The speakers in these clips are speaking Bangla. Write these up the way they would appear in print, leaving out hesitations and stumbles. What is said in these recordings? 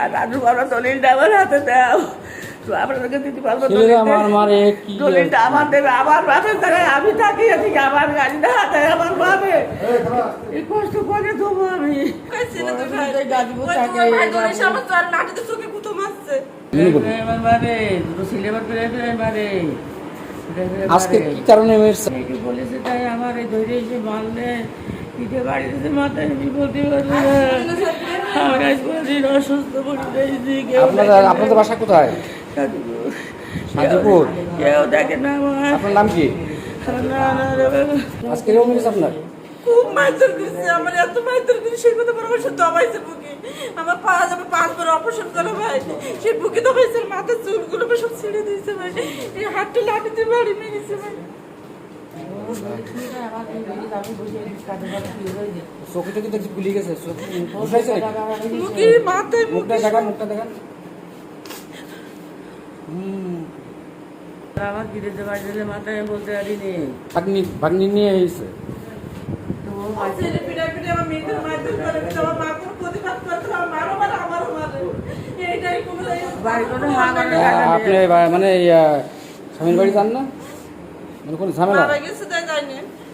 আর রাজু বাবা দলিলটা আমার হাতে দাও, তো আপনাদেরকে দিতে পারবো দলিলটা আমার দেবে। আমার বাপের জায়গায় আমি থাকি, আমার গাড়ি না হাতে আমার বাপে এই কষ্ট করে দেবো আমি। মাটিতে চোখে কুতো মারছে আমার বাপে, দুটো সিলেবার ফিরে ফিরে মারে। আজকে কি কারণে বলেছে তাই আমার এই ধৈর্য এসে মারলে পিঠে বাড়িতে মাথায় বিপত্তি বলছে। আমার আজ কোনদিন অসুস্থ আপনাদের বাসা কোথায়? শান্তিপুর। কেউ দেখে না আমার। আপনার নাম কি? আজকে এরকম হয়েছে আপনার? খুব মাইতর করছে আমার, এত মাইতর করে সেই কথা পরামর্শ দবাইছে বুকে। আমার পা যাবে 5 বার অপারেশন করা ভাই, সেই বুকে দবাইছে, মাথার চুলগুলো সব ছিঁড়ে দিয়েছে ভাই, এই হাতটা লাঠিতে বাড়ি মেরেছে ভাই। চোখে চোখে দেখছি ফুলে গেছে, মুখে মাথায় মুখটা দেখান, মুখটা দেখান। আমার গিরেতে বাড়ি দিলে মাথায় বলতে পারিনি। ভাগ্নি নিয়ে এসেছে। আপনি মানে স্বামীর বাড়ি যান না? মানে কোনো ঝামেলা?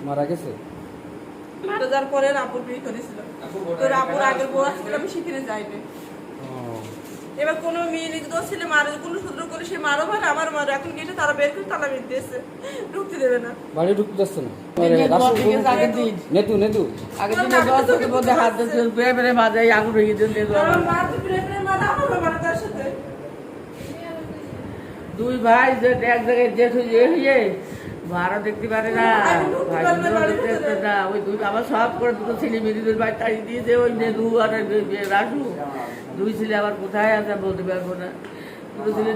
মারা গেছে। যার পরে রাপুর বিয়ে করেছিল, তো রাপুর আগের বউ আসছিল, আমি সেখানে যাইনি। এবার কোনো মেয়ে নিজে দোষ ছেলে মারে, কোনো সূত্র করে সে মারো মারে, আমার মারো। এখন গেটে তারা বের করে তালা বের দিয়েছে, ঢুকতে দেবে না, বাড়ি ঢুকতে যাচ্ছে না। নেতু নেতু হাত বেড়ে বেড়ে মাঝে আগুন হয়ে গেছে। দুই ভাই যে এক জায়গায় জেঠ হয়ে মারা দেখতে পারে না, দেখতে না। ওই দুই আমার সব করে দুটো ছেলে মেয়ে দুই ভাই তাড়িয়ে দিয়েছে। ওই নেদু আর রাসু, দুই ছেলে আবার কোথায় আছে বলতে পারবো না। দুটো ছেলে